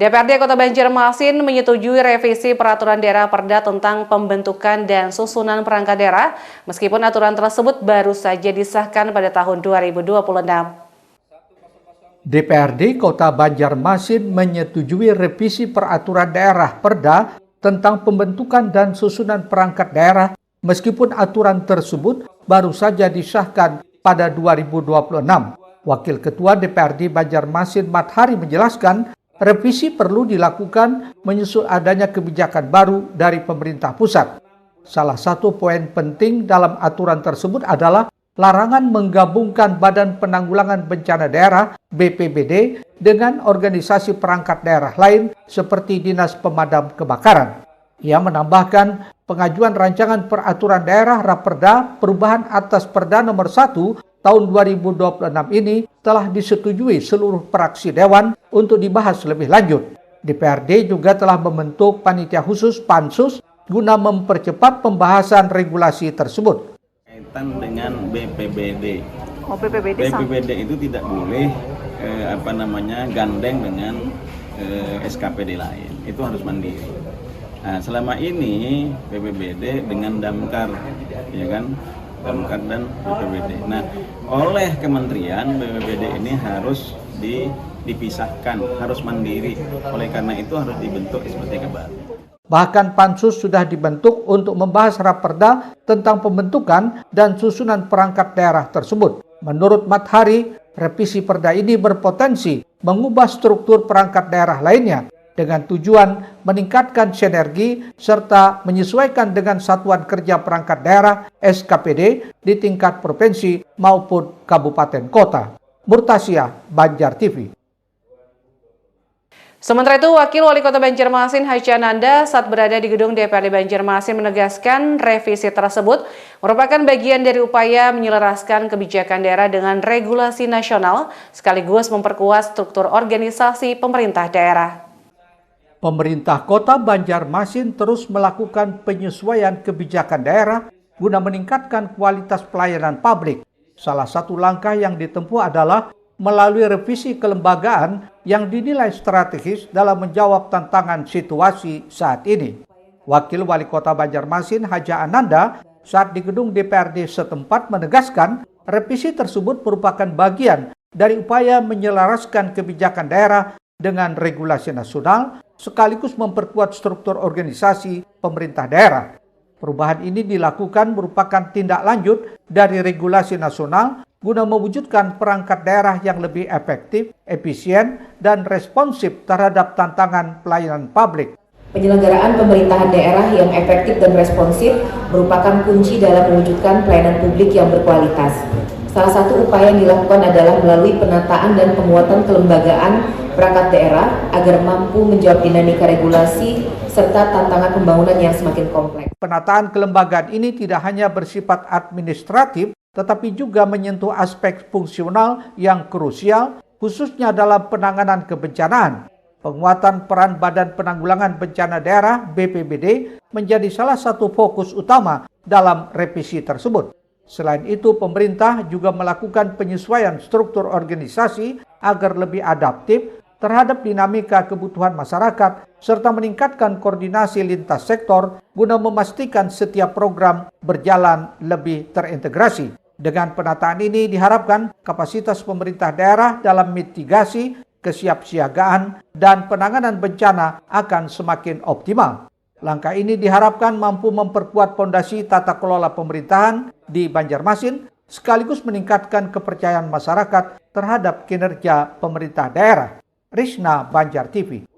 DPRD Kota Banjarmasin menyetujui revisi peraturan daerah Perda tentang pembentukan dan susunan perangkat daerah, meskipun aturan tersebut baru saja disahkan pada tahun 2026. DPRD Kota Banjarmasin menyetujui revisi peraturan daerah Perda tentang pembentukan dan susunan perangkat daerah, meskipun aturan tersebut baru saja disahkan pada 2026. Wakil Ketua DPRD Banjarmasin Mathari menjelaskan, revisi perlu dilakukan menyusul adanya kebijakan baru dari pemerintah pusat. Salah satu poin penting dalam aturan tersebut adalah larangan menggabungkan Badan Penanggulangan Bencana Daerah (BPBD) dengan organisasi perangkat daerah lain seperti Dinas Pemadam Kebakaran. Ia menambahkan, pengajuan rancangan peraturan daerah Raperda perubahan atas Perda nomor 1 tahun 2026 ini telah disetujui seluruh fraksi Dewan untuk dibahas lebih lanjut. DPRD juga telah membentuk panitia khusus Pansus guna mempercepat pembahasan regulasi tersebut. Kaitan dengan BPBD. BPBD itu tidak boleh gandeng dengan SKPD lain. Itu harus mandiri. Nah, selama ini BPBD dengan Damkar, ya kan? Damkar dan BPBD. Nah, oleh kementerian BPBD ini harus dipisahkan, harus mandiri. Oleh karena itu harus dibentuk SPTK baru. Bahkan Pansus sudah dibentuk untuk membahas Raperda tentang pembentukan dan susunan perangkat daerah tersebut. Menurut Mathari, revisi Perda ini berpotensi mengubah struktur perangkat daerah lainnya dengan tujuan meningkatkan sinergi serta menyesuaikan dengan satuan kerja perangkat daerah SKPD di tingkat provinsi maupun kabupaten kota. Murtasia, Banjar TV. Sementara itu, Wakil Wali Kota Banjarmasin Haji Ananda saat berada di gedung DPRD Banjarmasin menegaskan revisi tersebut merupakan bagian dari upaya menyelaraskan kebijakan daerah dengan regulasi nasional sekaligus memperkuat struktur organisasi pemerintah daerah. Pemerintah Kota Banjarmasin terus melakukan penyesuaian kebijakan daerah guna meningkatkan kualitas pelayanan publik. Salah satu langkah yang ditempuh adalah melalui revisi kelembagaan yang dinilai strategis dalam menjawab tantangan situasi saat ini. Wakil Wali Kota Banjarmasin Haji Ananda saat di gedung DPRD setempat menegaskan revisi tersebut merupakan bagian dari upaya menyelaraskan kebijakan daerah dengan regulasi nasional sekaligus memperkuat struktur organisasi pemerintah daerah. Perubahan ini dilakukan merupakan tindak lanjut dari regulasi nasional guna mewujudkan perangkat daerah yang lebih efektif, efisien, dan responsif terhadap tantangan pelayanan publik. Penyelenggaraan pemerintahan daerah yang efektif dan responsif merupakan kunci dalam mewujudkan pelayanan publik yang berkualitas. Salah satu upaya yang dilakukan adalah melalui penataan dan penguatan kelembagaan perangkat daerah agar mampu menjawab dinamika regulasi serta tantangan pembangunan yang semakin kompleks. Penataan kelembagaan ini tidak hanya bersifat administratif, tetapi juga menyentuh aspek fungsional yang krusial, khususnya dalam penanganan kebencanaan. Penguatan peran Badan Penanggulangan Bencana Daerah (BPBD) menjadi salah satu fokus utama dalam revisi tersebut. Selain itu, pemerintah juga melakukan penyesuaian struktur organisasi agar lebih adaptif terhadap dinamika kebutuhan masyarakat, serta meningkatkan koordinasi lintas sektor guna memastikan setiap program berjalan lebih terintegrasi. Dengan penataan ini diharapkan kapasitas pemerintah daerah dalam mitigasi, kesiapsiagaan, dan penanganan bencana akan semakin optimal. Langkah ini diharapkan mampu memperkuat fondasi tata kelola pemerintahan di Banjarmasin, sekaligus meningkatkan kepercayaan masyarakat terhadap kinerja pemerintah daerah. Rishna, Banjar TV.